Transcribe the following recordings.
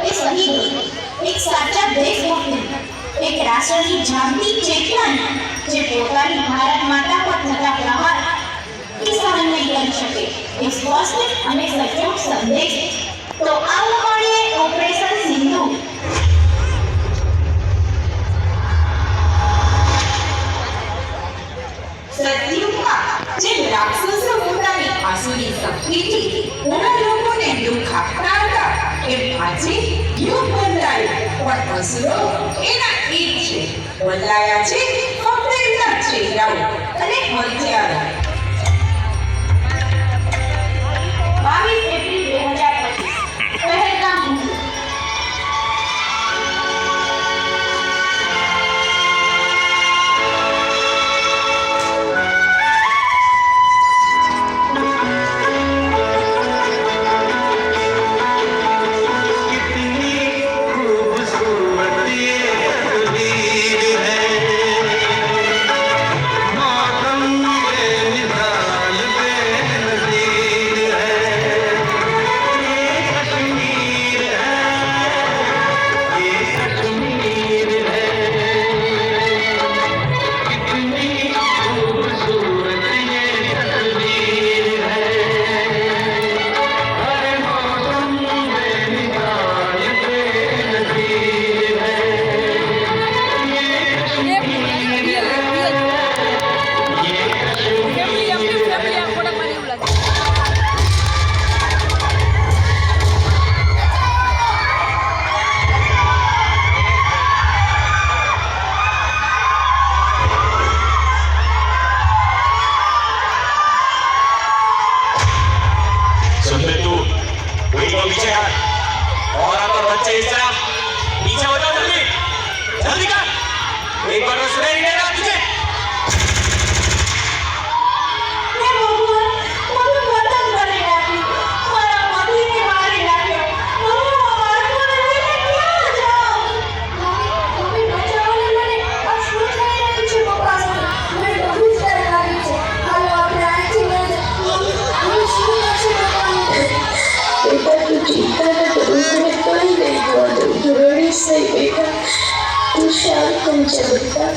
એ શહીદ એક સાચા દેશભક્તિ, એક રાષ્ટ્રની જાગતી ચેતના જે પોતાની ભારત માતા પર થતા પ્રહાર સહન નહીં કરી શકે એ સ્પષ્ટ અને સચોટ સંદેશ. તો આવો મળીએ ઓપરેશન સિંધુ. સતયુગમાં જે રાક્ષસો પોતાની આસુરી શક્તિથી ઘણા લોકોને દુઃખ આપતા હતા એમ આજે યુગ બદલાયું પણ અસુરો એના એ જ છે. બદલાયા છે ફક્ત એમના ચહેરાઓ અને હથિયારો. 22 એપ્રિલ 2025 પહેલગામ હુમલો.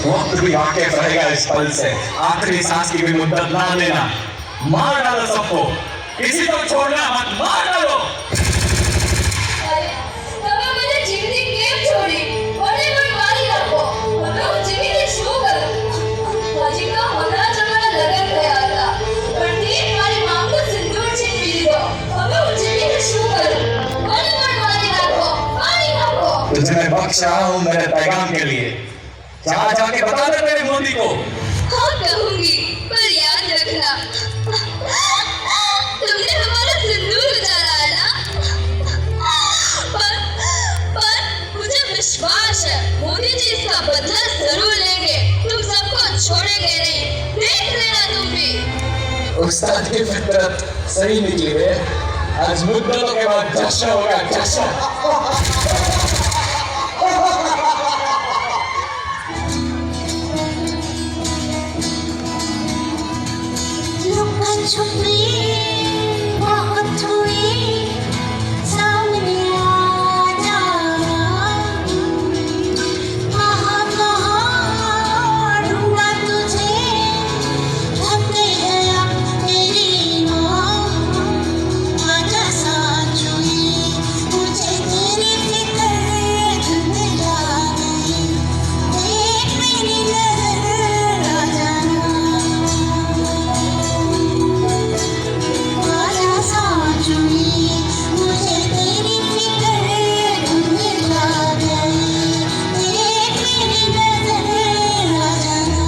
वक्त भी वाकिफ रहेगा इस पल से, आखिरी सांस की भी मुद्दत ना लेना. मार डालो सबको, किसी को छोड़ना मत, मार डालो. તમે મને જીવતી કેમ છોડી? મને પણ મારી નાખો. હવે હું જીવીને શું કરું? હજી તો હમણાં જ અમારા લગ્ન થયા હતા, પણ તે મારી માંગનો સિંદૂર છીનવી લીધો. હવે હું જીવીને શું કરું? મને પણ મારી નાખો, મારી નાખો. तुझे मैं बख्श रहा हूँ मेरे पैगाम के लिए. जा जाके बता दे मेरे मोदी को. हाँ कहूंगी, पर याद रखना तुमने हमारा सिंदूर उतारा है ना. पर मुझे विश्वास है मोदी जी इसका बदला जरूर लेंगे. तुम सबको छोड़ेंगे नहीं, देख लेना तुम भी. उस्ताद की फितरत सही निकली है. आज मुद्दतों के बाद जश्न होगा, जश्न. छुपी बहुत हुई सामने आना. कहाँ कहाँ ढूंढा तुझे, थक गया तेरी माँ. आजा साथ छुई मुझे तेरी फिक्र धुंध जा गई. देख मेरी नजर आ जाना. मुझे तेरी फिक्र धुंध जा गई. देख मेरी नजर आ जाना.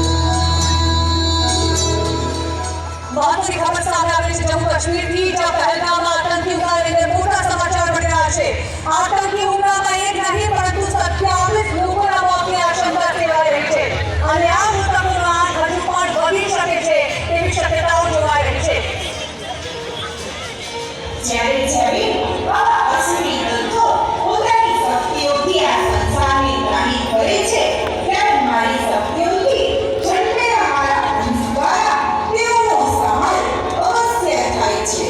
મહત્વની ખબર સામે આવી છે જમ્મુ કાશ્મીરથી, જ્યાં પહેલગામમાં આતંકી હુમલાને લઈને મોટા સમાચાર મળી રહ્યા છે. આતંકી હુમલામાં એક નહીં પરંતુ 27 લોકોના મોતની આશંકા સેવાઈ રહી છે અને આ મૃતકોનો આંક હજુ પણ વધી શકે છે તેવી શક્યતાઓ જોવાઈ રહી છે. જ્યારે જ્યારે આવા અસલી તત્વો પોતાની શક્તિઓથી આ સંસારને ગ્રાહિત કરે છે, ત્યારે મારી શક્તિઓથી જન્મેલા મારા અંશ દ્વારા તેઓનો સહાય અવશ્ય થાય છે.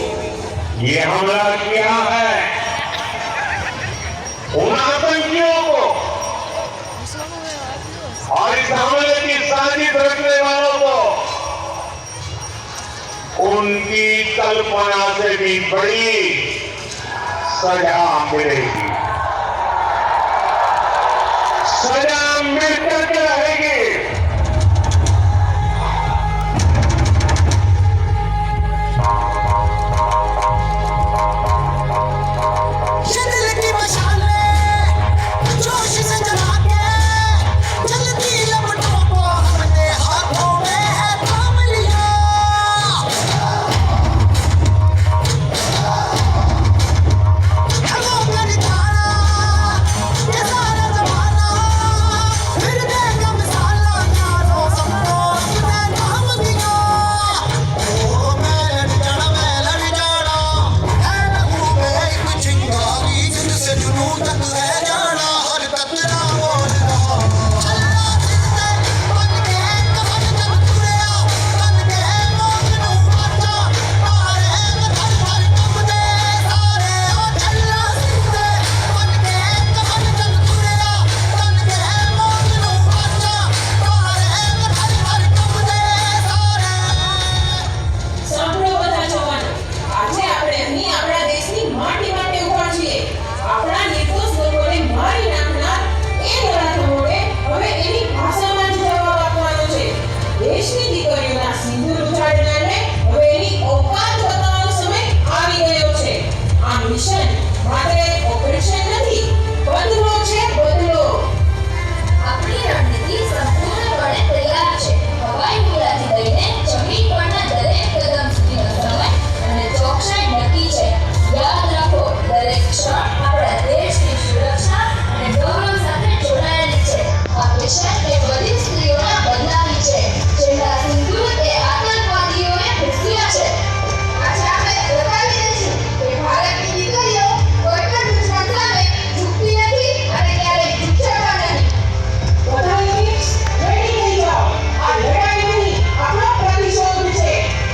ये हमला क्या है? उन आतंकियों को और इस हमले की साजिश रचने वालों को उनकी कल्पना से भी बड़ी सजा मिलेगी, सजा मिलकर के रहेगी। આપણી રણનીતિ સંપૂર્ણપણે તૈયાર છે. હવાઈ હુમલાથી લઈને જમીન પરના દરેક કદમ સુધીનો સમય અને ચોકસાઈ નક્કી છે. યાદ રાખો, દરેક ક્ષણ આપણા દેશની સુરક્ષા અને ગૌરવ સાથે જોડાયેલી છે. આ મિશન એ બધી સ્ત્રીઓના બદલાવી છે, જેમના સિંદૂર એ આતંકવાદીઓએ ભૂસ્યા છે. આજે આપણે બતાવી દઈશું કે ભારતની દીકરીઓ કોઈ પણ દુશ્મન સામે ઝૂકતી નથી અને ક્યારેય ઝૂકશે પણ નહીં. બધા યુનિટ્સ રેડી થઈ જાઓ. આ લડાઈ નહીં, આપણો પ્રતિશોધ છે.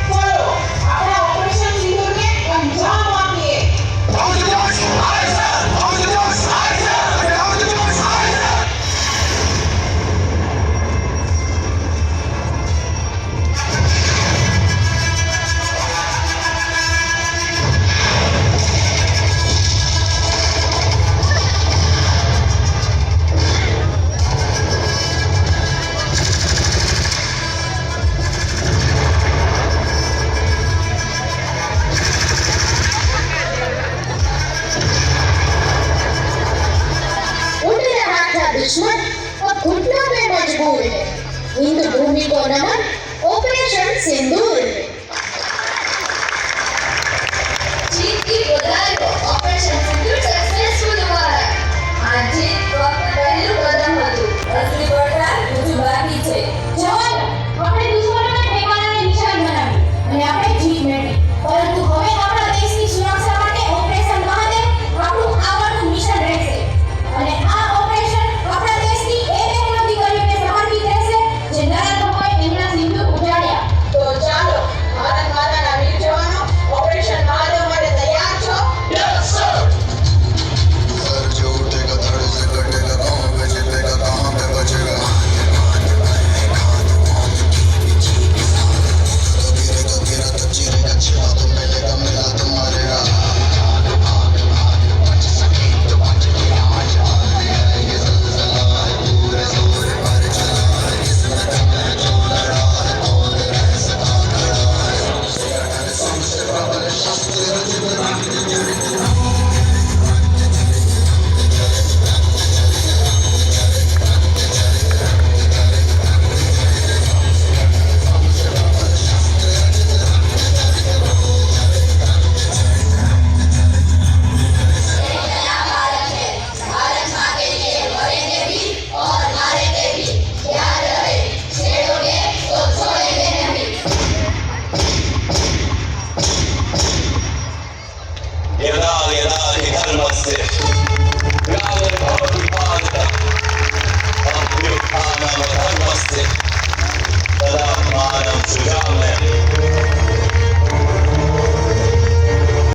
ચલો આપણા ઓપરેશન સિંદૂરને અંજામ આપીએ. उठ रहा था दुश्मन अब घुटनों पे मजबूर है। हिंद भूमि को नमन, ऑपरेशन सिंदूर।